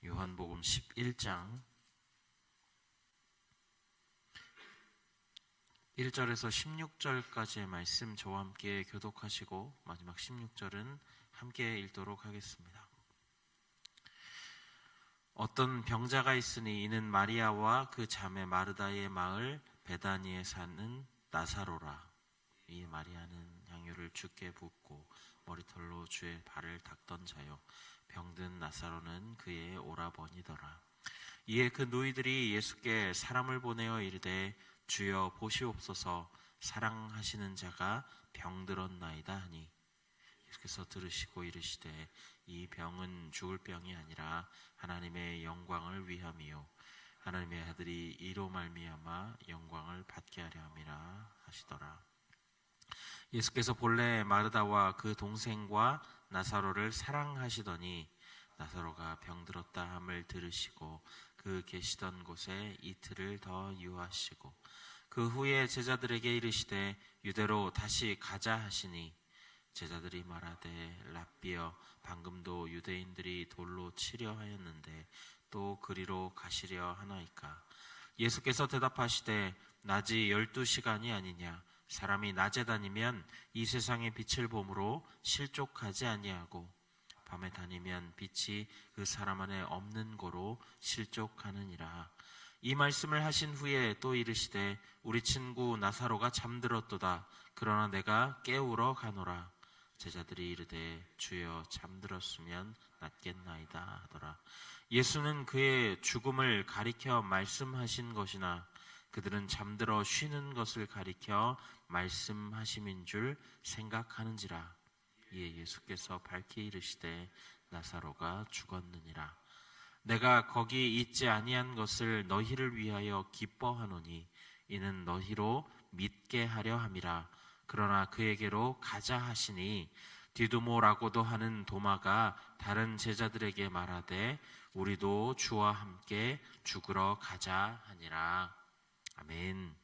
요한복음 11장 1절에서 16절까지의 말씀 저와 함께 교독하시고 마지막 16절은 함께 읽도록 하겠습니다. 어떤 병자가 있으니 이는 마리아와 그 자매 마르다의 마을 베다니에 사는 나사로라. 이 마리아는 향유를 주께 붓고 머리털로 주의 발을 닦던 자요, 병든 나사로는 그의 오라버니더라. 이에 그 노이들이 예수께 사람을 보내어 이르되 주여 보시옵소서, 사랑하시는 자가 병들었나이다 하니, 예수께서 들으시고 이르시되 이 병은 죽을 병이 아니라 하나님의 영광을 위함이요 하나님의 아들이 이로 말미암아 영광을 받게 하려 함이라 하시더라. 예수께서 본래 마르다와 그 동생과 나사로를 사랑하시더니 나사로가 병들었다 함을 들으시고 그 계시던 곳에 이틀을 더 유하시고 그 후에 제자들에게 이르시되 유대로 다시 가자 하시니, 제자들이 말하되 랍비여, 방금도 유대인들이 돌로 치려 하였는데 또 그리로 가시려 하나이까? 예수께서 대답하시되 낮이 12시간이 아니냐? 사람이 낮에 다니면 이 세상의 빛을 보므로 실족하지 아니하고 밤에 다니면 빛이 그 사람 안에 없는 고로 실족하느니라. 이 말씀을 하신 후에 또 이르시되 우리 친구 나사로가 잠들었도다. 그러나 내가 깨우러 가노라. 제자들이 이르되 주여, 잠들었으면 낫겠나이다 하더라. 예수는 그의 죽음을 가리켜 말씀하신 것이나 그들은 잠들어 쉬는 것을 가리켜 말씀하심인 줄 생각하는지라. 이에 예수께서 밝히 이르시되 나사로가 죽었느니라. 내가 거기 있지 아니한 것을 너희를 위하여 기뻐하노니 이는 너희로 믿게 하려 함이라. 그러나 그에게로 가자 하시니 디두모라고도 하는 도마가 다른 제자들에게 말하되 우리도 주와 함께 죽으러 가자 하니라. 아멘.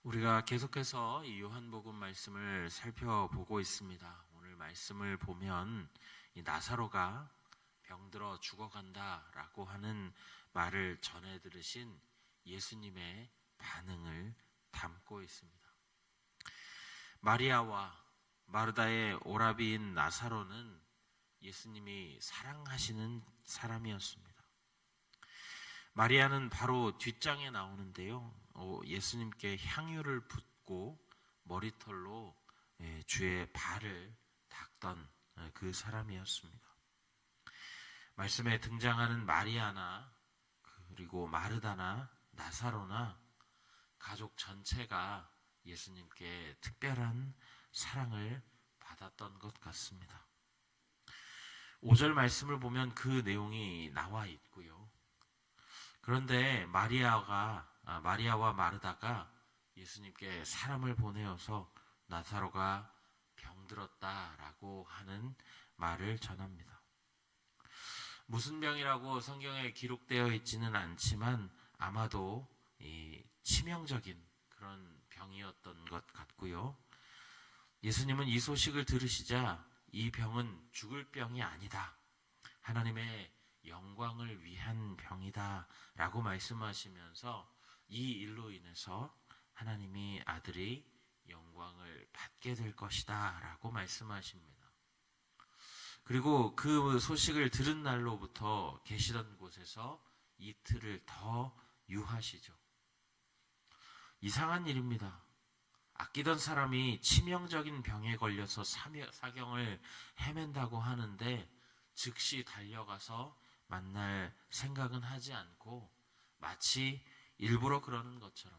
우리가 계속해서 이 요한복음 말씀을 살펴보고 있습니다. 오늘 말씀을 보면 이 나사로가 병들어 죽어간다라고 하는 말을 전해 들으신 예수님의 반응을 담고 있습니다. 마리아와 마르다의 오라비인 나사로는 예수님이 사랑하시는 사람이었습니다. 마리아는 바로 뒷장에 나오는데요, 예수님께 향유를 붓고 머리털로 주의 발을 닦던 그 사람이었습니다. 말씀에 등장하는 마리아나 그리고 마르다나 나사로나 가족 전체가 예수님께 특별한 사랑을 받았던 것 같습니다. 5절 말씀을 보면 그 내용이 나와 있고요. 그런데 마리아와 마르다가 예수님께 사람을 보내어서 나사로가 병들었다라고 하는 말을 전합니다. 무슨 병이라고 성경에 기록되어 있지는 않지만 아마도 치명적인 그런 병이었던 것 같고요. 예수님은 이 소식을 들으시자 이 병은 죽을 병이 아니다, 하나님의 영광을 위한 병이다 라고 말씀하시면서 이 일로 인해서 하나님이 아들이 영광을 받게 될 것이다 라고 말씀하십니다. 그리고 그 소식을 들은 날로부터 계시던 곳에서 이틀을 더 유하시죠. 이상한 일입니다. 아끼던 사람이 치명적인 병에 걸려서 사경을 헤맨다고 하는데 즉시 달려가서 만날 생각은 하지 않고 마치 일부러 그러는 것처럼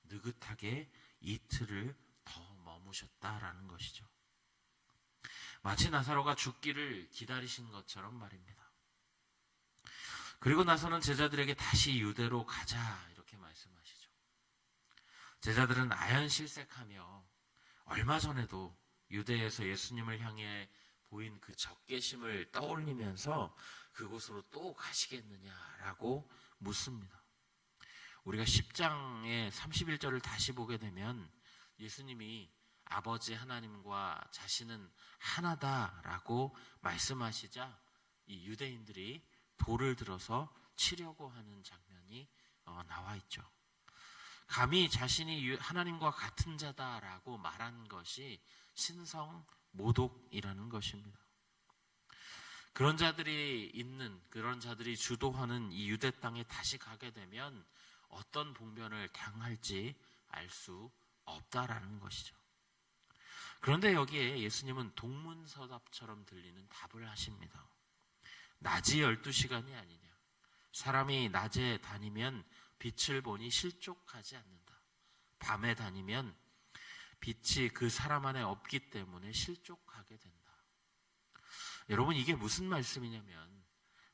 느긋하게 이틀을 더 머무셨다라는 것이죠. 마치 나사로가 죽기를 기다리신 것처럼 말입니다. 그리고 나서는 제자들에게 다시 유대로 가자 이렇게 말씀하시죠. 제자들은 아연실색하며 얼마 전에도 유대에서 예수님을 향해 보인 그 적개심을 떠올리면서 그곳으로 또 가시겠느냐라고 묻습니다. 우리가 10장의 31절을 다시 보게 되면 예수님이 아버지 하나님과 자신은 하나다라고 말씀하시자 이 유대인들이 돌을 들어서 치려고 하는 장면이 나와 있죠. 감히 자신이 하나님과 같은 자다라고 말한 것이 신성 모독이라는 것입니다. 그런 자들이 주도하는 이 유대 땅에 다시 가게 되면 어떤 봉변을 당할지 알 수 없다라는 것이죠. 그런데 여기에 예수님은 동문서답처럼 들리는 답을 하십니다. 낮이 12시간이 아니냐. 사람이 낮에 다니면 빛을 보니 실족하지 않는다. 밤에 다니면 빛이 그 사람 안에 없기 때문에 실족하게 된다. 여러분, 이게 무슨 말씀이냐면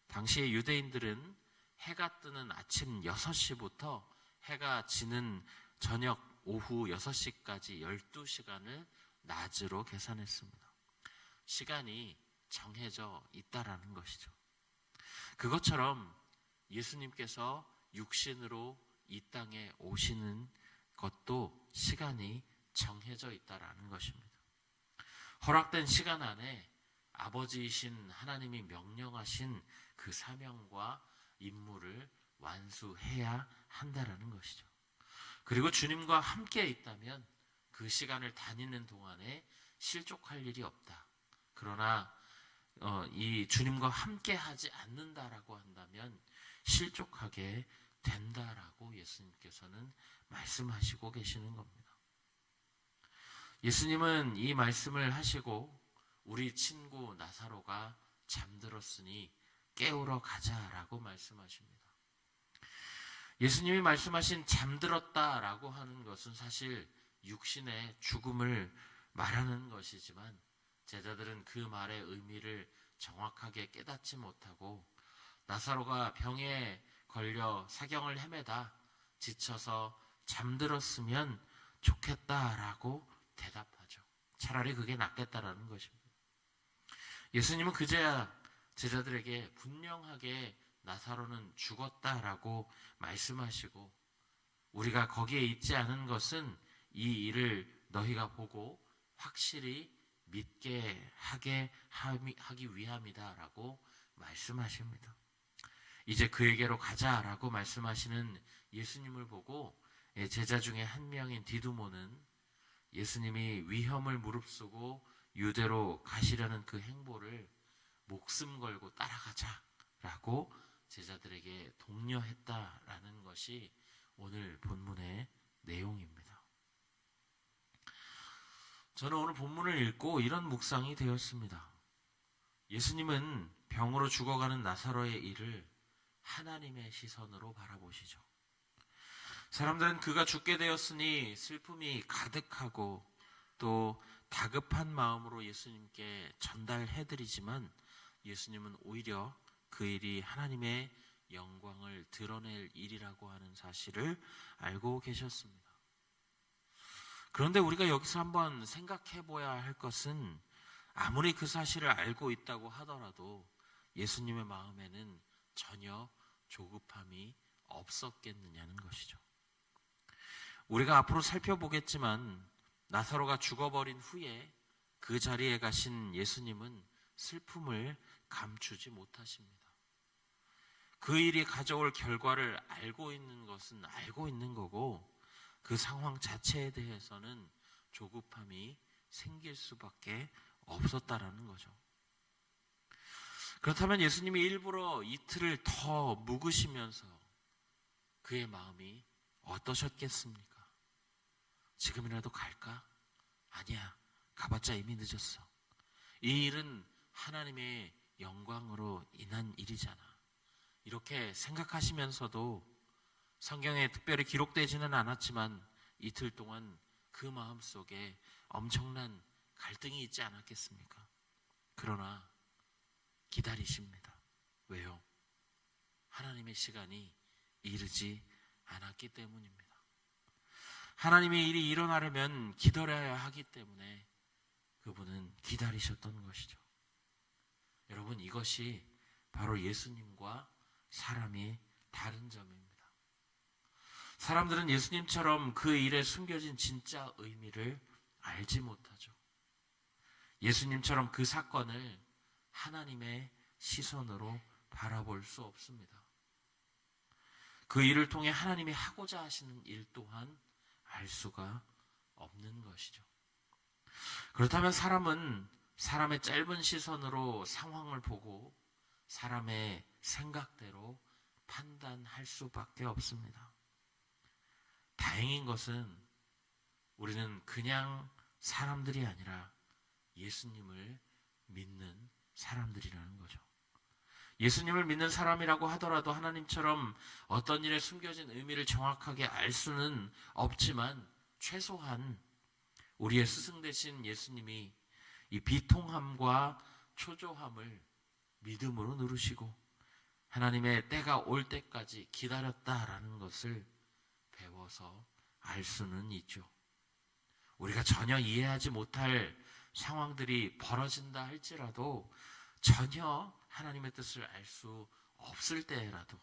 당시의 유대인들은 해가 뜨는 아침 6시부터 해가 지는 저녁 오후 6시까지 12시간을 낮으로 계산했습니다. 시간이 정해져 있다라는 것이죠. 그것처럼 예수님께서 육신으로 이 땅에 오시는 것도 시간이 정해져 있다라는 것입니다. 허락된 시간 안에 아버지이신 하나님이 명령하신 그 사명과 임무를 완수해야 한다라는 것이죠. 그리고 주님과 함께 있다면 그 시간을 다니는 동안에 실족할 일이 없다. 그러나 이 주님과 함께 하지 않는다라고 한다면 실족하게 된다라고 예수님께서는 말씀하시고 계시는 겁니다. 예수님은 이 말씀을 하시고 우리 친구 나사로가 잠들었으니 깨우러 가자라고 말씀하십니다. 예수님이 말씀하신 잠들었다라고 하는 것은 사실 육신의 죽음을 말하는 것이지만 제자들은 그 말의 의미를 정확하게 깨닫지 못하고 나사로가 병에 걸려 사경을 헤매다 지쳐서 잠들었으면 좋겠다라고 대답하죠. 차라리 그게 낫겠다라는 것입니다. 예수님은 그제야 제자들에게 분명하게 나사로는 죽었다라고 말씀하시고 우리가 거기에 있지 않은 것은 이 일을 너희가 보고 확실히 믿게 하기 위함이다라고 말씀하십니다. 이제 그에게로 가자라고 말씀하시는 예수님을 보고 제자 중에 한 명인 디두모는 예수님이 위험을 무릅쓰고 유대로 가시려는 그 행보를 목숨 걸고 따라가자라고 제자들에게 독려했다라는 것이 오늘 본문의 내용입니다. 저는 오늘 본문을 읽고 이런 묵상이 되었습니다. 예수님은 병으로 죽어가는 나사로의 일을 하나님의 시선으로 바라보시죠. 사람들은 그가 죽게 되었으니 슬픔이 가득하고 또 다급한 마음으로 예수님께 전달해드리지만 예수님은 오히려 그 일이 하나님의 영광을 드러낼 일이라고 하는 사실을 알고 계셨습니다. 그런데 우리가 여기서 한번 생각해 봐야 할 것은 아무리 그 사실을 알고 있다고 하더라도 예수님의 마음에는 전혀 조급함이 없었겠느냐는 것이죠. 우리가 앞으로 살펴보겠지만 나사로가 죽어버린 후에 그 자리에 가신 예수님은 슬픔을 감추지 못하십니다. 그 일이 가져올 결과를 알고 있는 것은 알고 있는 거고 그 상황 자체에 대해서는 조급함이 생길 수밖에 없었다라는 거죠. 그렇다면 예수님이 일부러 이틀을 더 묵으시면서 그의 마음이 어떠셨겠습니까? 지금이라도 갈까? 아니야, 가봤자 이미 늦었어. 이 일은 하나님의 영광으로 인한 일이잖아. 이렇게 생각하시면서도 성경에 특별히 기록되지는 않았지만 이틀 동안 그 마음속에 엄청난 갈등이 있지 않았겠습니까? 그러나 기다리십니다. 왜요? 하나님의 시간이 이르지 않았기 때문입니다. 하나님의 일이 일어나려면 기다려야 하기 때문에 그분은 기다리셨던 것이죠. 여러분, 이것이 바로 예수님과 사람이 다른 점입니다. 사람들은 예수님처럼 그 일에 숨겨진 진짜 의미를 알지 못하죠. 예수님처럼 그 사건을 하나님의 시선으로 바라볼 수 없습니다. 그 일을 통해 하나님이 하고자 하시는 일 또한 알 수가 없는 것이죠. 그렇다면 사람은 사람의 짧은 시선으로 상황을 보고 사람의 생각대로 판단할 수밖에 없습니다. 다행인 것은 우리는 그냥 사람들이 아니라 예수님을 믿는 사람들이라는 거죠. 예수님을 믿는 사람이라고 하더라도 하나님처럼 어떤 일에 숨겨진 의미를 정확하게 알 수는 없지만 최소한 우리의 스승 되신 예수님이 이 비통함과 초조함을 믿음으로 누르시고 하나님의 때가 올 때까지 기다렸다라는 것을 배워서 알 수는 있죠. 우리가 전혀 이해하지 못할 상황들이 벌어진다 할지라도 전혀 하나님의 뜻을 알 수 없을 때라도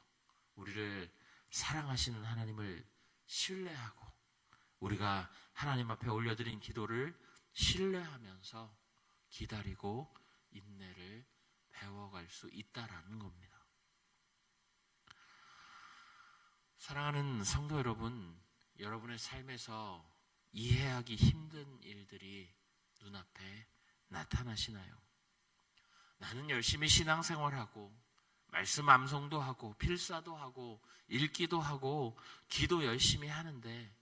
우리를 사랑하시는 하나님을 신뢰하고 우리가 하나님 앞에 올려드린 기도를 신뢰하면서 기다리고 인내를 배워갈 수 있다라는 겁니다. 사랑하는 성도 여러분, 여러분의 삶에서 이해하기 힘든 일들이 눈앞에 나타나시나요? 나는 열심히 신앙생활하고 말씀 암송도 하고 필사도 하고 읽기도 하고 기도 열심히 하는데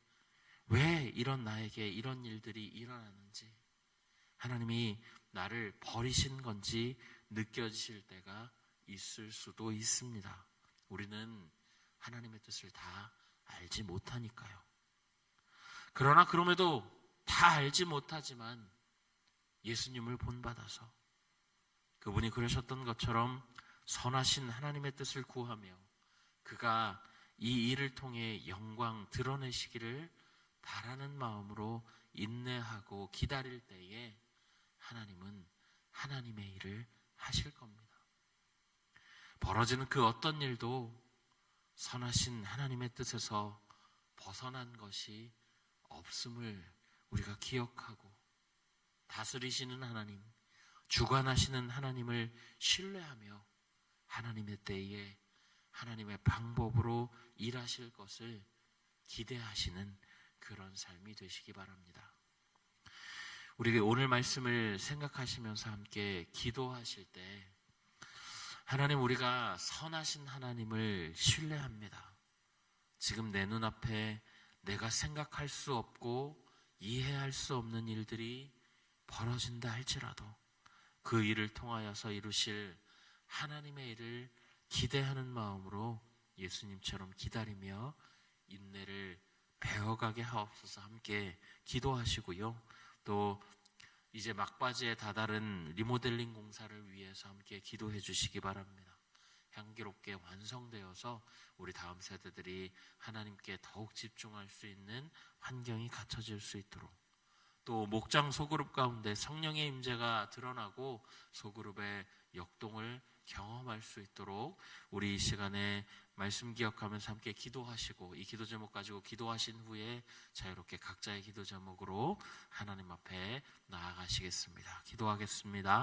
왜 이런 나에게 이런 일들이 일어나는지 하나님이 나를 버리신 건지 느껴지실 때가 있을 수도 있습니다. 우리는 하나님의 뜻을 다 알지 못하니까요. 그러나 그럼에도 다 알지 못하지만 예수님을 본받아서 그분이 그러셨던 것처럼 선하신 하나님의 뜻을 구하며 그가 이 일을 통해 영광 드러내시기를 바라는 마음으로 인내하고 기다릴 때에 하나님은 하나님의 일을 하실 겁니다. 벌어지는 그 어떤 일도 선하신 하나님의 뜻에서 벗어난 것이 없음을 우리가 기억하고 다스리시는 하나님, 주관하시는 하나님을 신뢰하며 하나님의 때에 하나님의 방법으로 일하실 것을 기대하시는 그런 삶이 되시기 바랍니다. 우리 오늘 말씀을 생각하시면서 함께 기도하실 때 하나님, 우리가 선하신 하나님을 신뢰합니다. 지금 내 눈앞에 내가 생각할 수 없고 이해할 수 없는 일들이 벌어진다 할지라도 그 일을 통하여서 이루실 하나님의 일을 기대하는 마음으로 예수님처럼 기다리며 인내를 배워가게 하옵소서. 함께 기도하시고요. 또 이제 막바지에 다다른 리모델링 공사를 위해서 함께 기도해 주시기 바랍니다. 향기롭게 완성되어서 우리 다음 세대들이 하나님께 더욱 집중할 수 있는 환경이 갖춰질 수 있도록, 또 목장 소그룹 가운데 성령의 임재가 드러나고 소그룹의 역동을 경험할 수 있도록 우리 이 시간에 말씀 기억하면서 함께 기도하시고, 이 기도 제목 가지고 기도하신 후에 자유롭게 각자의 기도 제목으로 하나님 앞에 나아가시겠습니다. 기도하겠습니다.